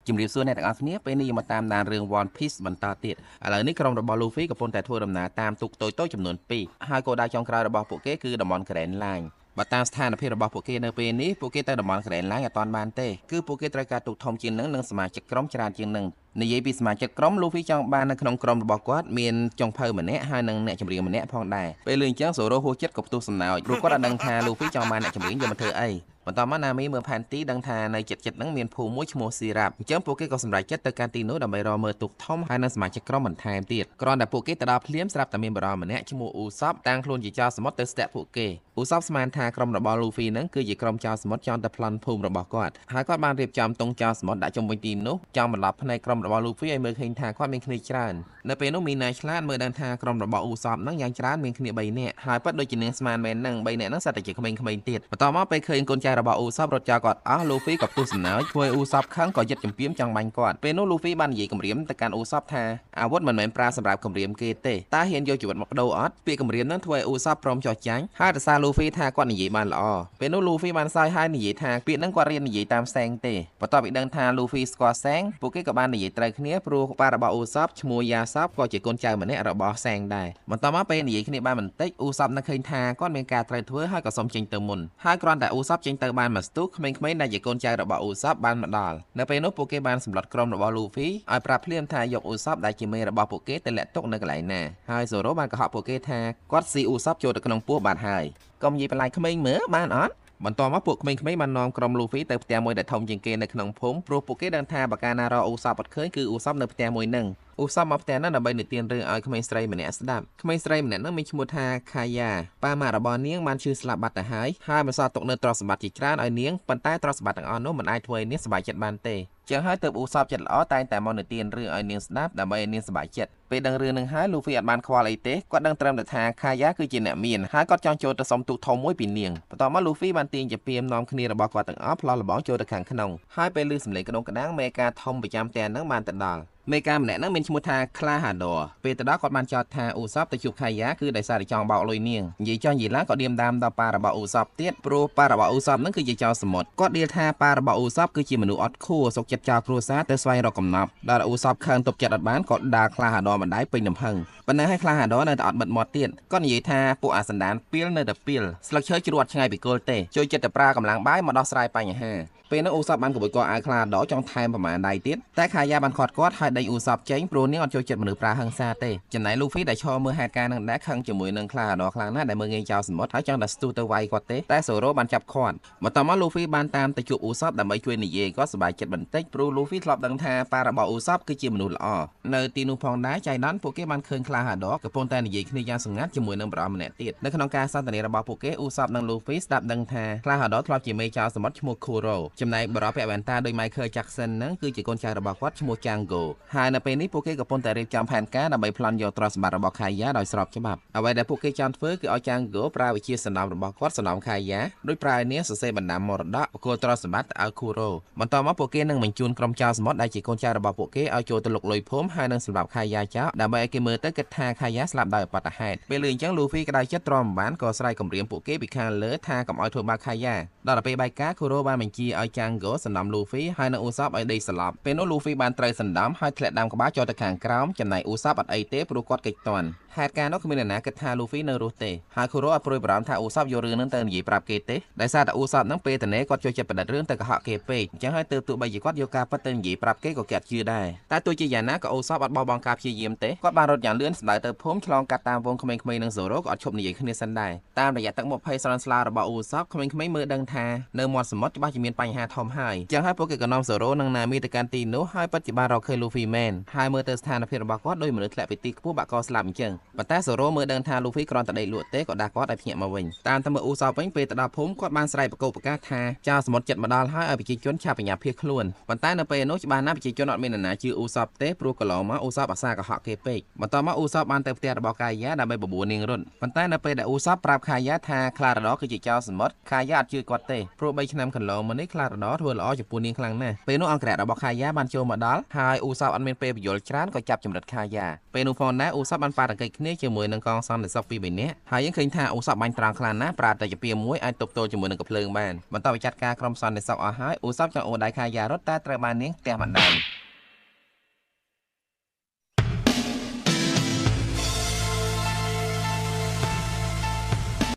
ជំរាបសួរអ្នកទាំងអស់គ្នាពេលនេះយើងមកតាមដានរឿង One Piece បន្តទៀតឥឡូវនេះក្រុមរបស់ Luffy កំពុងតែធ្វើដំណើរតាមទូកតូចៗចំនួន2ហើយគោលដៅចុងក្រោយរបស់ពួកគេគឺតំបន់ Grand Line បើតាមស្ថានភាពរបស់ពួកគេនៅពេលនេះពួកគេទៅតំបន់ Grand Line អត់ទាន់បានទេគឺពួកគេត្រូវការទូកធំជាងនឹងនិងសមាជិកក្រុមច្រើនជាងនឹងនិយាយពីសមាជិកក្រុម Luffy ចង់បាននៅក្នុងក្រុមរបស់គាត់មានចុងភៅម្នាក់ហើយនិងអ្នកចម្រៀងម្នាក់ផងដែរពេលលឺអញ្ចឹង Zoro ហួសចិត្តក៏ផ្ទុះសំណើចព្រោះគាត់អត់ដឹងថា Luffy ចង់បានអ្នកចម្រៀងយកមកធ្វើអីបន្តមកណាមីមើលផែនទីដឹងថានៅចិត្តហ្នឹងមានភូមិមួយឈ្មោះស៊ីរ៉ាប់អញ្ចឹងពួកគេក៏សម្រេចចិត្តទៅកាន់ទីនោះដើម្បីរកមើលទូកធំហើយនិងសមាជិកក្រុមបន្ថែមទៀតគ្រាន់តែពួកគេទៅដល់ភ្លាមស្រាប់តែមានបរិយាម្នាក់ឈ្មោះអ៊ូសបតាំងខ្លួនជាចៅសមុទ្រទៅស្ទាក់ពួកគេអ៊ូសបស្មានថាក្រុមរបស់ Luffy ហ្នឹងគឺជាក្រុមចៅសមុទ្រចង់ទៅប្លន់ភូមិរបស់គាត់ហើយគាត់បានរៀបចំទង់ចៅសមុទ្រដាក់ជុំវិញទីនោះចង់បន្លប់ភ្នែកក្រុមរបស់ Luffy ឲ្យមើលឃើញថាគាត់មានគ្នាច្រើននៅពេលនោះមីណាឆ្លាតមើលដឹងថាក្រុមរបស់អ៊ូសបហ្នឹងយ៉ាងច្រើនមានគ្នា3នាក់ហើយពិតដូចជានាងស្មានមែនហ្នឹង3នាក់ហ្នឹងសិតតែជាក្មេងៗទៀតបន្តមកពេលឃើញកូនចៅរបស់អ៊ូសបរត់ចោលគាត់អស់ Luffy ក៏ផ្ទុះសំណើចធ្វើឲ្យអ៊ូសបខឹងក៏យឹតជំពាមចង់បាញ់គាត់ពេលនោះ Luffy បាននិយាយគំរាមទៅកាន់អ៊ូសបថាអាវុធមិនមែនប្រើសម្រាប់គំរាមគេទេតើហ៊ានយកជីវិតមកបដូរអត់ពាក្យគំរាមហ្នឹងធ្វើឲ្យអ៊ូសបព្រមចោះចាញ់ហើយរសារ Luffy ថាគាត់និយាយបានល្អពេលនោះ Luffy បានសើចហើយនិយាយថាពាក្យហ្នឹងគាត់រៀននិយាយតាមសែងទេបន្ទាប់ពីដឹងថា Luffy ស្គាល់សែងពួកគេក៏បាននិយាយត្រូវគ្នាព្រោះប៉ារបស់អ៊ូសបឈ្មោះយ៉ាសបក៏ជាកូនចៅម្នាក់របស់សែងដែរបន្តមកពេលនិយាយគ្នាបានបន្តិចអ៊ូសបនឹកឃើញថាគាត់មានការត្រូវធ្វើហើយក៏សុំចេញទៅមុនហើយគ្រាន់តែអ៊ូសបចេញទៅបានមួយស្ទុះក្មេងៗដែលជាកូនចៅរបស់អ៊ូសបបានមកដល់នៅពេលនោះពួកគេបានសម្លុតក្រុមរបស់ Luffy ឲ្យប្រាប់ភ្លាមថាយកអ៊ូសបដែលជាមេរបស់ពួកគេទៅលាក់ទុកនៅកន្លែងណាហើយ Zoro បានកុហកពួកគេថាគាត់ស៊ីអ៊ូសបចូលទៅក្នុងពោះបាត់ហើយកុំនិយាយបន្លាយក្មេងមើលបានអត់បន្ទាប់មកពួកក្មេងៗបាននាំក្រុម Luffy ទៅផ្ទះមួយដែលធំជាងគេនៅក្នុងភូមិព្រោះពួកគេដឹងថាបើកាលណារកអ៊ូសបអត់ឃើញគឺអ៊ូសបនៅផ្ទះមួយហ្នឹងអ៊ូសបមកផ្ទះហ្នឹងដើម្បីនិទានរឿងឲ្យក្មេងស្រីម្នាក់ស្ដាប់ក្មេងស្រីម្នាក់ហ្នឹងមានឈ្មោះថាខាយ៉ាប៉ាម៉ាក់របស់នាងបានឈឺស្លាប់បាត់ទៅហើយបន្សល់ទុកនៅទ្រព្យសម្បត្តិជាច្រើនឲ្យនាងប៉ុន្តែទ្រព្យសម្បត្តិទាំងអស់នោះមិនអាចធ្វើឲ្យនាងសប្បាយចិត្តបានទេចឹងហើយទើបអ៊ូសបចិត្តល្អតែងតែមកនិទានរឿងឲ្យនាងស្ដាប់ដើម្បីឲ្យនាងសប្បាយចិត្តពេលដឹងរឿងនឹងហើយ Luffy អត់បានខ្វល់អីទេគាត់ដឹងត្រឹមតែថាខាយ៉ាគឺជាអ្នកមានហើយគាត់ចង់ចូលទៅសុំទូកធំមួយពីនាងបន្ទាប់មក Luffy បានទាញជាពាមនាំគ្នារបស់គាត់ទាំងអស់ផ្លោះលបងចូលទៅខាងក្នុងហើយពេលឮសំឡេងក្តងក្តាំងមេការធំប្រចាំផ្ទះហ្នឹងបានទៅដល់មេការម្នាក់ហ្នឹងមានឈ្មោះថា Clahador ពេលទៅដល់គាត់បានចោទថាអ៊ូសបទៅជួបខាយ៉ាគឺដោយសារតែចង់បោកលុយនាងនិយាយចុះនិយាយឡើងក៏ឌៀមដាមដល់ប៉ារបស់អ៊ូសបទៀតព្រោះប៉ារបស់អ៊ូសបហ្នឹងគឺជាចៅសមុទ្រគាត់ដៀលថាប៉ារបស់អ៊ូសបគឺជាមនុស្សអត់ខួរសុកចិត្តចោលគ្រួសារទៅស្វែងរកកំណប់ដល់អ៊ូសបខឹងទប់ចិត្តអត់បានក៏ដាល់ Clahador បណ្ដាយពេញលំហឹងប៉ុន្តែឲ្យ Clahador នៅតែអត់បិទមាត់ទៀតគាត់និយាយថាពួកអាសន្តានពីលនៅតែពីលស្លឹកឈើជ្រួតឆ្ងាយពីគល់ទេជួយចិត្តតែប្រើកម្លាំងបាយមកដោះស្រាយបញ្ហាពេលនោះអ៊ូសបបានកបុយកអាវ Clahador ចង់ថែមប្រមាណដៃទៀតតែខាយ៉ាបានខាត់គាត់ហើយដេញអ៊ូសបចេញព្រោះនាងអត់ចូលចិត្តមនុស្សប្រើហិង្សាទេចំណែក Luffy ដែលឈរមើលហេតុការណ៍នឹងដែរខឹងជាមួយនឹង Clahador ខ្លាំងណាស់ដែលមើលងាយចោលសមុទ្រហើយចង់តែស្ទុះទៅវាយគាត់ទេតែ Zoro បានចាប់ខាត់បន្តមក Luffy បានតាមទៅជួបអ៊ូសបដើម្បីជួយនិយាយគាត់សប្បាយចិត្តបន្តិចព្រោះ Luffy ធ្លាប់ដឹងថាប៉ារបស់អ៊ូសបគឺជាមនុស្សល្អនៅទីនោះផងដែរចៃដន្យពួកគេបានឃើញ Clahador កំពុងតែនិយាយគ្នាយ៉ាងសម្ងាត់ជាមួយនឹងបរិយាម្នាក់ទៀតនៅក្នុងការសន្ទនារបស់ពួកគេអ៊ូសបនិង Luffy ស្ដាប់ដឹងថា Clahador ធ្លាប់ជាមេចៅសមុទ្រឈ្មោះ Kuro ចំណែកបរិយាពាក់វ៉ែនតាដោយ Michael Jackson ហ្នឹងគឺជាកូនចៅរបស់គាត់ឈ្មោះ Django ហើយនៅពេលនេះពួកគេកំពុងតែរៀបចំផែនការដើម្បីប្លន់យកទ្រព្យសម្បត្តិរបស់ខាយ៉ាដោយស្របច្បាប់អ្វីដែលពួកគេចង់ធ្វើគឺឲ្យ Django ប្រើវិជាសណ្ដំរបស់គាត់សណ្ដំខាយ៉ាដោយប្រើឲ្យនាងសរសេរបណ្ដាំមរតកបកគោលទ្រព្យសម្បត្តិទៅឲ្យ Kuro បន្តមកពួកគេនឹងបញ្ជូនក្រុមចៅសមុទ្រដែលជាកូនចៅរបស់ពួកគេឲ្យចូលទៅលុកលុយភូមិហើយនឹងសម្រាប់ខាយ៉ាចោលដើម្បីឲ្យគេមើលទៅគិតថាខាយ៉ាស្លាប់ដោយអបតហេតុពេលលឺអញ្ចឹង Luffy ក្តៅចិត្តទ្រាំមិនបានក៏ស្រែកគំរាមពួកគេពីខាងលើថាកុំឲ្យធ្វើបាបខាយ៉ាដល់ពេលបែកការ Kuro បានបញ្ជាឲ្យ Django សណ្ដំ Luffy ហើយនឹងអ៊ូសបឲ្យដេកស្លាប់ពេលនោះ Luffy បានត្រូវសណ្ដំហើយធ្លាក់ដាំក្បាលចូលទៅខាងក្រោមចំណែកអ៊ូសបអត់អីទេព្រោះគាត់គេចតាន់ហេតុការណ៍នោះគ្មានអ្នកណាគិតថា Luffy នៅរស់ទេហើយ Kuro អត់ព្រួយបារម្ភថាអ៊ូសបយករឿងហ្នឹងទៅនិយាយប្រាប់គេទេដោយសារតែអ៊ូសបហ្នឹងពេលតនេគាត់ចូលចិត្តប្រឌិតរឿងទៅកុហកគេពេកអញ្ចឹងហើយទើបទោះបីជាគាត់យកការពិតទៅនិយាយប្រាប់គេក៏គេអត់ជឿដែរតែទោះជាយ៉ាងណាក៏អ៊ូសបអត់បោះបង់ការព្យាយាមទេគាត់បានរត់យ៉ាងលឿនស្ដៅទៅភូមិឆ្លងកាត់តាមវងក្មេងៗនឹង Zoro ក៏អត់ឈប់និយាយគ្នាសិនដែរតាមរយៈទឹកមុខភ័យស្រន់ស្លារបស់អ៊ូសបក្មេងៗមើលដឹងថានៅមាត់សមុទ្រច្បាស់ជាមានបញ្ហាធំហើយអញ្ចឹងហើយពួកគេក៏នាំ Zoro និង Nami ទៅកាន់ទីនោះហើយពិតជាបានរកឃើញ Luffy មែនហើយមើលទៅស្ថានភាពរបស់គាត់ដូចមនុស្សធ្លាក់ពីទីខ្ពស់បាក់កស្លាប់អញ្ចឹងប៉ុន្តែ Zoro មើលដឹងថា Luffy គ្រាន់តែដេកលក់ទេក៏ដាស់គាត់ឲ្យភ្ញាក់មកវិញតាមតែមើលអ៊ូសបវិញពេលទៅដល់ភូមិគាត់បានស្រែកបកោបប្រកាសថាចៅសមុទ្រចិត្តមកដល់ហើយឲ្យប្រជាជនឆាប់បញ្ញាភៀសខ្លួនប៉ុន្តែនៅពេលនោះច្បាស់ណាស់ប្រជាជនអត់មាននរណាជឿអ៊ូសបទេព្រោះកន្លងមកអ៊ូសបអាសាកុហកគេពេកបន្តមកអ៊ូសបបានទៅផ្ទះរបស់ខាយ៉ាដើម្បីបបួលនាងរត់ប៉ុន្តែនៅពេលដែលអ៊ូសបប្រាប់ខាយ៉ាថា Clahador គឺជាចៅសមុទ្រខាយ៉ាអត់ជឿគាត់ទេព្រោះ3ឆ្នាំកន្លងមកនេះ Clahador រណធ្វើល្អចំពោះនាងខ្លាំងណាស់ពេលនោះអង្គរៈរបស់ខាយ៉ាបានចូលមកដល់ហើយអ៊ូសាបអត់មានពេលបញ្យល់ច្រើនក៏ចាប់ចម្រិតខាយ៉ាពេលនោះផងដែរអ៊ូសាបបានប៉ះទង្គិចគ្នាជាមួយនឹងកងសន្តិសុខពី3នាក់ហើយយើងឃើញថាអ៊ូសាបបាញ់ត្រង់ខ្លាំងណាស់ប្រាតែជាពីមួយអាចទប់ទល់ជាមួយនឹងកំភ្លើងបានបន្ទាប់ពីចាត់ការក្រុមសន្តិសុខអស់ហើយអ៊ូសាបចង់អូដៃខាយ៉ារត់តែត្រូវបាននាងផ្ទះម្ដាយ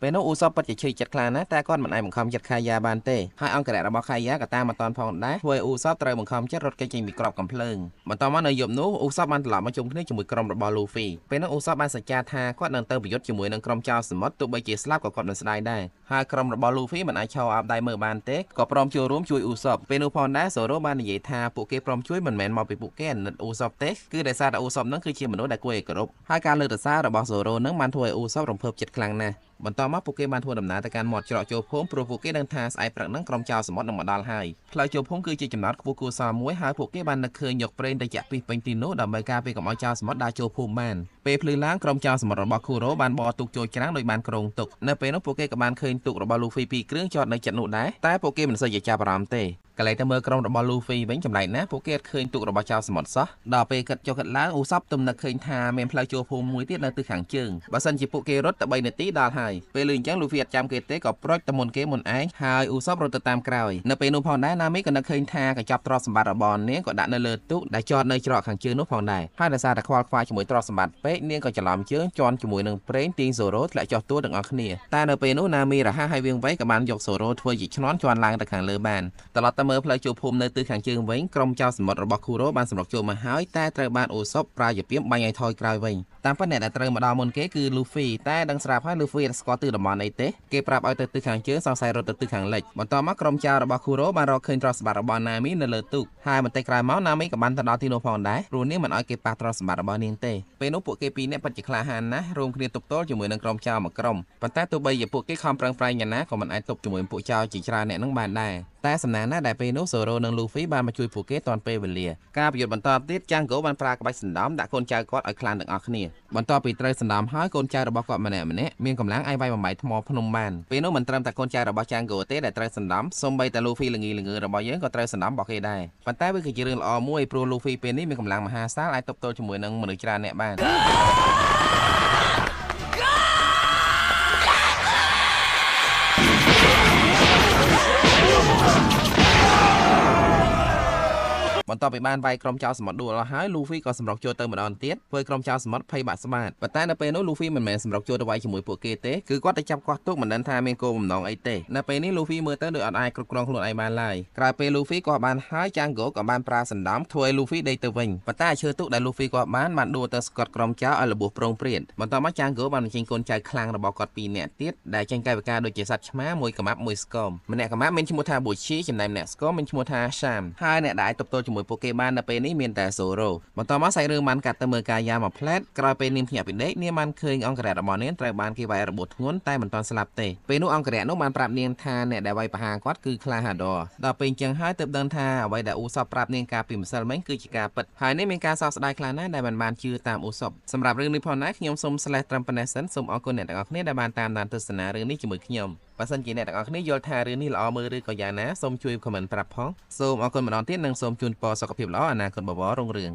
ពេលនោះអ៊ូសបពិតជាឈឺចិត្តខ្លាំងណាស់តែគាត់មិនអាចបង្ខំចិត្តខាយ៉ាបានទេហើយអង្គរៈរបស់ខាយ៉ាក៏តាមមកតាន់ផងដែរធ្វើឲ្យអ៊ូសបត្រូវបង្ខំចិត្តរត់គេចចេញពីក្របកំភ្លើងបន្តមកនៅយប់នោះអ៊ូសបបានត្រឡប់មកជុំគ្នាជាមួយក្រុមរបស់លូហ្វីពេលនោះអ៊ូសបបានសច្ចាថាគាត់នឹងទៅប្រយុទ្ធជាមួយនឹងក្រុមចៅសមុទ្រទោះបីជាស្លាប់ក៏គាត់មិនស្ដាយដែរហើយក្រុមរបស់លូហ្វីមិនអាចឈរអោបដៃមើលបានទេក៏ព្រមចូលរួមជួយអ៊ូសបពេលនោះផងដែរសូរ៉ូបាននិយាយថាពួកគេព្រមជួយមិនមែនមកពីពួកគេអាណិតអ៊ូសបទេគឺដោយសារតែអ៊ូសបនឹងគឺជាមនុស្សដែលគួរឲ្យគោរពហើយការលើកសរសើររបស់សូរ៉ូនឹងបានធ្វើឲ្យអ៊ូសបរំភើបចិត្តខ្លាំងណាស់បន្តមកពួកគេបានធ្វើដំណើរទៅកាន់មាត់ច្រកចូលភូមិព្រោះពួកគេដឹងថាស្អែកព្រឹកហ្នឹងក្រុមចៅសមុទ្រនឹងមកដល់ហើយផ្លូវចូលភូមិគឺជាចំណតខ្ពស់គួរសមមួយហើយពួកគេបាននឹកឃើញយកប្រេងទៅចាក់ពីពេញទីនោះដើម្បីការពារកុំឲ្យចៅសមុទ្រដើរចូលភូមិបានពេលភ្លឺឡើងក្រុមចៅសមុទ្ររបស់គូរ៉ូបានបកទូកចូលច្រាំងដោយបានក្រុងទុកនៅពេលនោះពួកគេក៏បានឃើញទូករបស់លូហ្វី2គ្រឿងចតនៅជិតនោះដែរតែពួកគេមិនសូវជាចាប់អារម្មណ៍ទេកន្លែងទៅមើលក្រុមរបស់លូហ្វីវិញចម្លែកណាស់ពួកគេអត់ឃើញទូករបស់ចៅសមុទ្រសោះដល់ពេលគិតចុះគិតឡើងអ៊ូសបទំនឹកឃើញថាមានផ្លូវចូលភូមិមួយទៀតនៅទិសខាងជើងបើសិនជាពួកគេរត់តែ3នាទីដល់ហើយពេលលឺអញ្ចឹងលូហ្វីអត់ចាំគេទេក៏ប្រូចទៅមុនគេមុនឯងហើយអ៊ូសបរត់ទៅតាមក្រោយនៅពេលនោះផងដែរណាមីក៏នឹកឃើញថាកញ្ចប់ទ្រព្យសម្បត្តិរបស់នាងក៏ដាក់នៅលើទូកដែលចតនៅច្រកខាងជើងនោះផងដែរហើយដោយសារតែខ្វល់ខ្វាយជាមួយទ្រព្យសម្បត្តិពេកនាងក៏ច្រឡំជើងជន់ជាមួយនឹងប្រេងទាញសូរ៉ូធ្លាក់ចុះទួលទាំងអស់គ្នាតែនៅពេលនោះណាមីរហ័សហើយវាងវៃក៏បានយកសូរ៉ូធ្វើជាឈ្នន់ជន់ឡើងទៅខាងលើបានត្រឡប់ទៅមើលផ្លូវចូលភូមិនៅទិសខាងជើងវិញក្រុមចៅសមុទ្ររបស់គូរ៉ូបានសម្រុកចូលមកហើយតែត្រូវបានអ៊ូសបប្រើជាពាមបាញ់ឲ្យថយក្រោយវិញតាមពិតអ្នកដែលត្រូវមកដល់មុនគេគឺលូហ្វីតែដឹងស្រាប់ហើយលូហ្វីអត់ស្គាល់ទិសតំបន់អីទេគេប្រាប់ឲ្យទៅទិសខាងជើងសង្ស័យរត់ទៅទិសខាងលិចបន្ទាប់មកក្រុមចៅរបស់គូរ៉ូបានរកឃើញទ្រព្យសម្បត្តិរបស់ណាមីនៅលើទូកហើយបន្តិចក្រោយមកណាមីក៏បានទៅដល់ទីនោះផងដែរព្រោះនាងមិនឲ្យគេប៉ះទ្រព្យសម្បត្តិរបស់នាងទេពេលនោះពួកគេពីរនាក់ពិតជាក្លាហានណាស់រួមគ្នាទប់ទល់ជាមួយនឹងក្រុមចៅមួយក្រុមប៉ុន្តែទោះបីជាពួកគេខំប្រឹងប្រែងយ៉ាងណាក៏មិនអាចទប់ជាមួយពួកចៅជាច្រើនអ្នកនឹងបានដែរតែសំណាងណាស់ដែលពេលនោះសូរ៉ូនិងលូហ្វីបានមកជួយពួកគេទាន់ពេលវេលាការប្រយុទ្ធបន្តទៀតចាងហ្គោបានប្រើក្បាច់សណ្ដំដាក់កូនចៅគាត់ឲ្យខ្លាំងទាំងអស់គ្នាបន្ទាប់ពីត្រូវសណ្ដំហើយកូនចៅរបស់គាត់ម្នាក់មានកម្លាំងអាចវាយបំបីថ្មភ្នំបានពេលនោះមិនត្រឹមតែកូនចៅរបស់ចាងហ្គោទេដែលត្រូវសណ្ដំសូម្បីតែលូហ្វីល្ងីល្ងើរបស់យើងក៏ត្រូវសណ្ដំរបស់គេដែរប៉ុន្តែវាគឺជារឿងល្អមួយព្រោះលូហ្វីពេលនេះមានកម្លាំងមហាសាលអាចទប់ទល់ជាមួយនឹងមនុស្សច្រើនអ្នកបានបន្ទាប់ពីបានវាយក្រុមចៅសមុទ្រដួលអស់ហើយលូហ្វីក៏សម្រុកចូលទៅម្ដងទៀតធ្វើក្រុមចៅសមុទ្រភ័យបាក់ស្បាតប៉ុន្តែនៅពេលនោះលូហ្វីមិនមែនសម្រុកចូលទៅវាយជាមួយពួកគេទេគឺគាត់ទៅចាប់គាត់ទុកមិនដឹងថាមានគោលបំណងអីទេនៅពេលនេះលូហ្វីមើលទៅដូចអត់អាចគ្រប់គ្រងខ្លួនឯងបានឡើយក្រោយពេលលូហ្វីក៏បានហើយចាងហ្គោក៏បានប្រើសណ្ដំធ្វើឲ្យលូហ្វីដេកទៅវិញប៉ុន្តែឈើទុកដែលលូហ្វីក៏បានដួលទៅស្កត់ក្រុមចៅឲ្យរបួសប្រងព្រាតបន្ទាប់មកចាងហ្គោបានបញ្ចេញកូនចៅខ្លាំងរបស់គាត់2នាក់ទៀតដែលចេញកាយវិការដូចជាសត្វឆ្មាមួយកាម៉ាប់មួយស្គមម្នាក់កាម៉ាប់មានឈ្មោះថាប៊ូឈីចំណែកម្នាក់ស្គមមានឈ្មោះថាសាមហើយអ្នកដែលអាចទប់ទល់ជាមួយពួកគេបាននៅពេលនេះមានតែសូរ៉ូបន្តមកសាច់រឿងបានកាត់ទៅមើលកាយ៉ាមួយផ្លែតក្រោយពេលនាងភ្ញាក់ពីដេកនាងបានឃើញអង្គរៈរបស់នាងត្រូវបានគេវាយរបួសធ្ងន់តែមិនទាន់ស្លាប់ទេពេលនោះអង្គរៈនោះបានប្រាប់នាងថាអ្នកដែលវាយប្រហារគាត់គឺក្លាហាដរដល់ពេលអញ្ចឹងហើយទើបដឹងថាអ្វីដែលអ៊ូសបប្រាប់នាងកាលពីម្សិលមិញគឺជាការពិតហើយនេះមានការសោកស្ដាយខ្លាំងណាស់ដែលមិនបានជឿតាមអ៊ូសបសម្រាប់រឿងនេះផងដែរខ្ញុំសូមស្លេះត្រឹមប៉ុណ្ណេះសិនសូមអរគុណអ្នកទាំងអស់គ្នាដែលបានតាមដានទស្សនារឿងនេះជាមួយខ្ញុំបើសិនជាអ្នកទាំងអស់គ្នាយល់ថារឿងនេះល្អមើលឬក៏យ៉ាងណាសូមជួយ comment ប្រាប់ផងសូមអរគុណម្ដងទៀតនិងសូមជូនពរសុខភាពល្អអនាគតបបររុងរឿង